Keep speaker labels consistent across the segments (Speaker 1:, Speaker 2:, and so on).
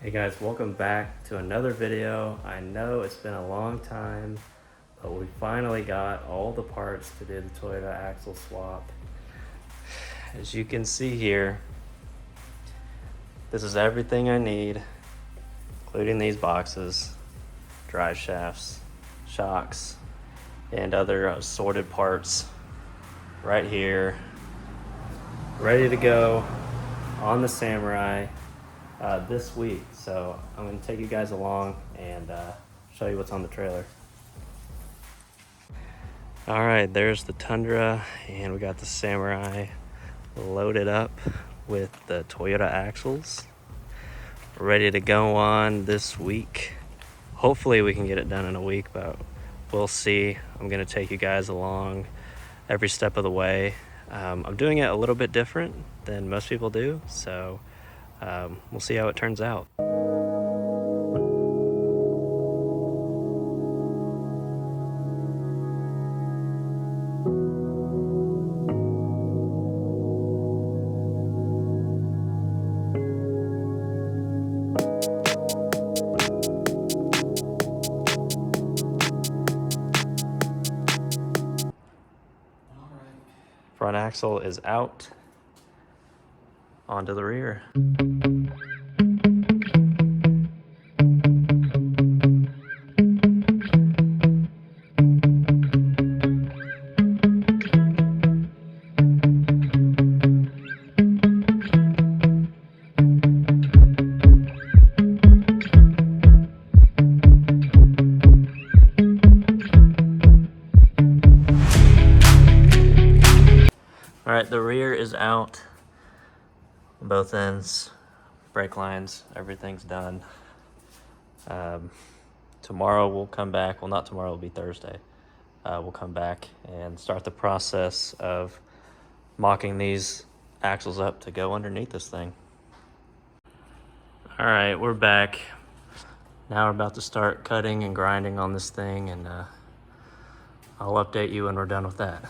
Speaker 1: Hey guys, welcome back to another video. I know it's been a long time, but we finally got all the parts to do the Toyota axle swap. As you can see here, this is everything I need, including these boxes, drive shafts, shocks, and other assorted parts right here, ready to go on the Samurai this week. So I'm going to take you guys along and show you what's on the trailer. All right, there's the Tundra, and we got the Samurai loaded up with the Toyota axles, ready to go on this week. Hopefully we can get it done in a week, but we'll see. I'm going to take you guys along every step of the way. I'm doing it a little bit different than most people do, so we'll see how it turns out. Front axle is out, onto the rear. All right, the rear is out, both ends, brake lines, everything's done. Tomorrow we'll come back, well not tomorrow, it'll be Thursday. We'll come back and start the process of mocking these axles up to go underneath this thing. All right, we're back. Now we're about to start cutting and grinding on this thing, and I'll update you when we're done with that.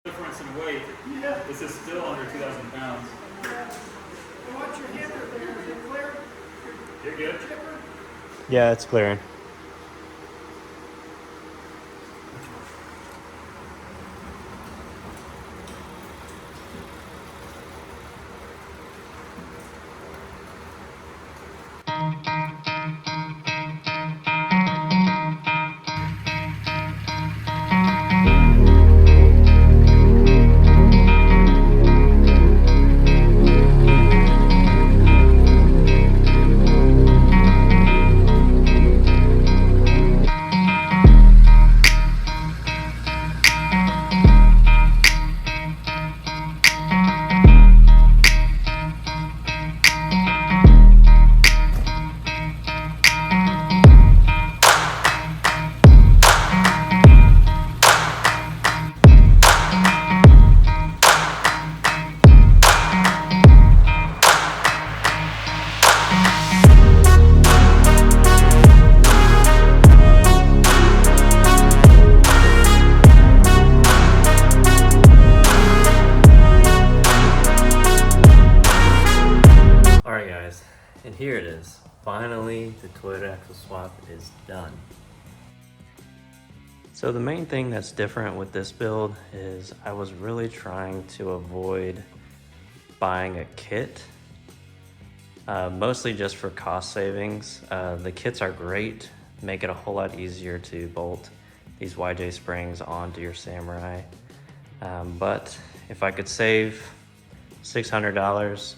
Speaker 2: Difference in weight. Yeah. This is still under 2,000 pounds.
Speaker 3: Yeah. Watch your hammer there. Is it clear?
Speaker 2: You're good.
Speaker 1: Yeah, it's clearing. the Toyota axle swap is done. So the main thing that's different with this build is I was really trying to avoid buying a kit, mostly just for cost savings. The kits are great, make it a whole lot easier to bolt these YJ springs onto your Samurai. But if I could save $600,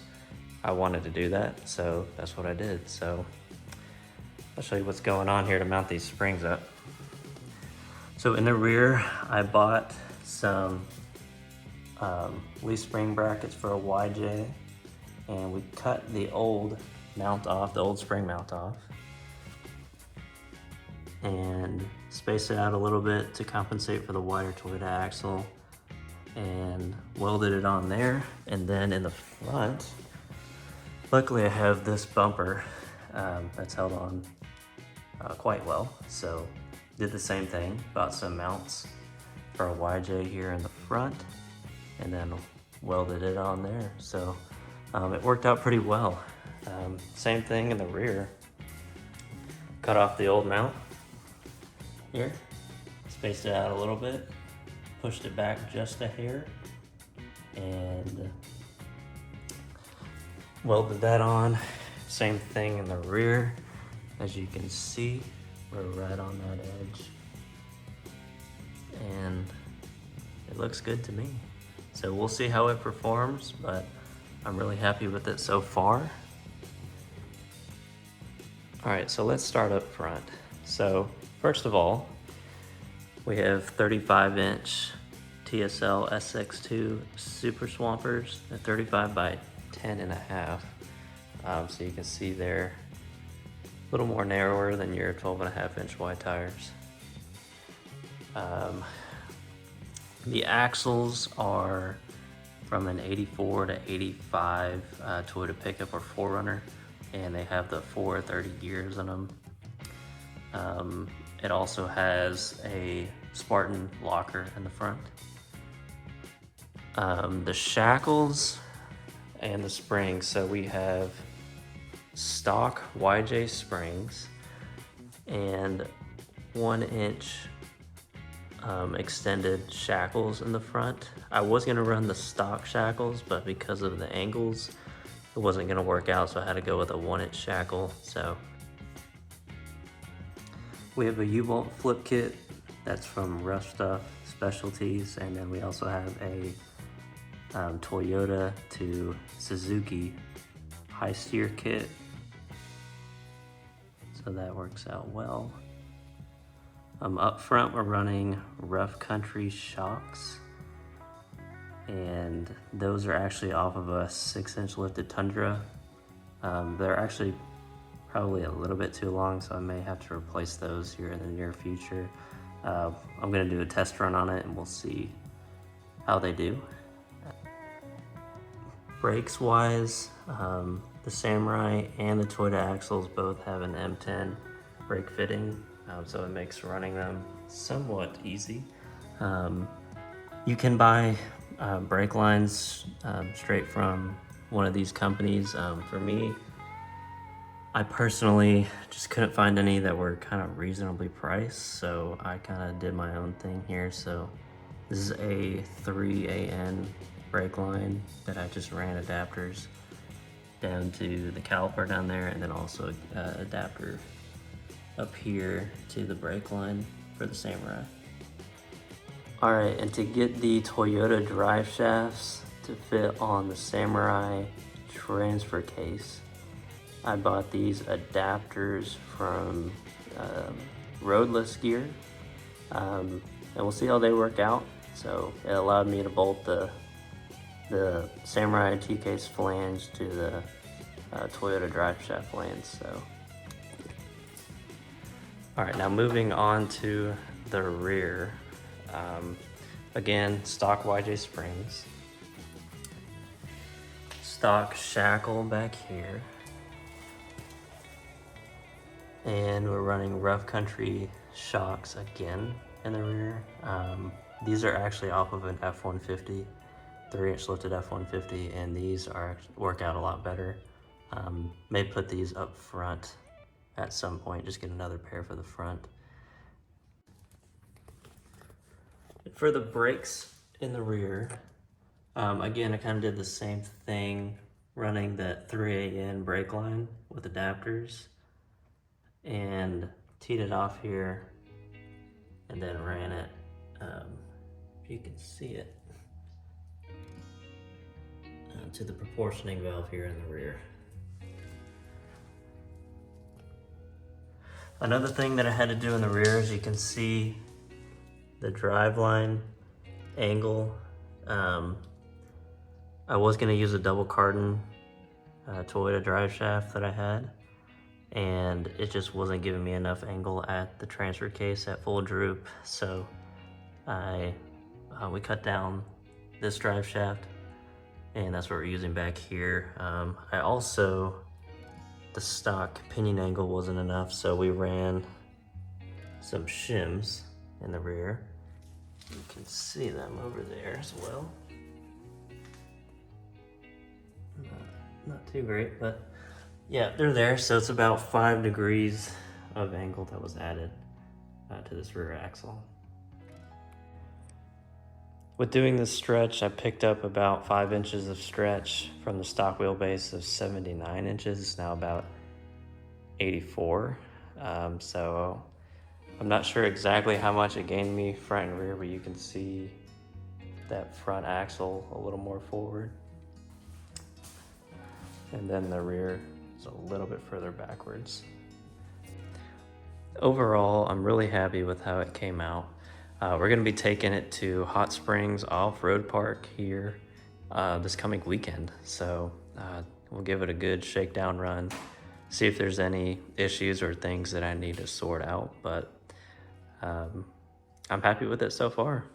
Speaker 1: I wanted to do that, so that's what I did. So I'll show you what's going on here to mount these springs up. So in the rear, I bought some leaf spring brackets for a YJ, and we cut the old mount off, the old spring mount off, and spaced it out a little bit to compensate for the wider Toyota axle, and welded it on there. And then in the front, luckily I have this bumper that's held on quite well, so did the same thing, bought some mounts for a YJ here in the front, and then welded it on there. So it worked out pretty well. Same thing in the rear. Cut off the old mount here, spaced it out a little bit, pushed it back just a hair, and welded that on. Same thing in the rear. As you can see, we're right on that edge, and it looks good to me. So we'll see how it performs, but I'm really happy with it so far. All right, so let's start up front. So first of all, we have 35-inch TSL SX2 Super Swampers. They're 35 by 10.5. So you can see they're a little more narrower than your 12.5-inch wide tires. The axles are from an 84 to 85 Toyota pickup or 4Runner, and they have the 430 gears in them. It also has a Spartan locker in the front. The shackles and the springs, so we have stock YJ springs and 1-inch extended shackles in the front. I was gonna run the stock shackles, but because of the angles, it wasn't gonna work out, so I had to go with a 1-inch shackle. So we have a U-bolt flip kit that's from Rough Stuff Specialties, and then we also have a Toyota to Suzuki high steer kit, so that works out well. Up front, we're running Rough Country shocks, and those are actually off of a 6-inch lifted Tundra. They're actually probably a little bit too long, so I may have to replace those here in the near future. I'm gonna do a test run on it and we'll see how they do. Brakes wise, the Samurai and the Toyota axles both have an M10 brake fitting, so it makes running them somewhat easy. You can buy brake lines straight from one of these companies. For me, I personally just couldn't find any that were kind of reasonably priced, so I kind of did my own thing here. So this is a 3AN brake line that I just ran adapters down to the caliper down there, and then also adapter up here to the brake line for the Samurai. All right, and to get the Toyota drive shafts to fit on the Samurai transfer case, I bought these adapters from Roadless Gear, and we'll see how they work out. So it allowed me to bolt the Samurai T-case flange to the Toyota drive shaft flange. So, all right, now moving on to the rear. Again, stock YJ springs, stock shackle back here, and we're running Rough Country shocks again in the rear. These are actually off of an F-150, 3-inch lifted F-150, and these work out a lot better. May put these up front at some point, just get another pair for the front. For the brakes in the rear, again, I kind of did the same thing, running that 3AN brake line with adapters, and teed it off here, and then ran it, if you can see it, to the proportioning valve here in the rear. Another thing that I had to do in the rear, as you can see, the driveline angle. I was gonna use a double cardan Toyota drive shaft that I had, and it just wasn't giving me enough angle at the transfer case at full droop. So we cut down this drive shaft, and that's what we're using back here. I also, the stock pinion angle wasn't enough, so we ran some shims in the rear. You can see them over there as well. Not too great, but yeah, they're there. So it's about 5 degrees of angle that was added to this rear axle. With doing this stretch, I picked up about 5 inches of stretch from the stock wheelbase of 79 inches. It's now about 84. So I'm not sure exactly how much it gained me front and rear, but you can see that front axle a little more forward. And then the rear is a little bit further backwards. Overall, I'm really happy with how it came out. We're gonna be taking it to Hot Springs Off-Road Park here this coming weekend. So we'll give it a good shakedown run, see if there's any issues or things that I need to sort out, but I'm happy with it so far.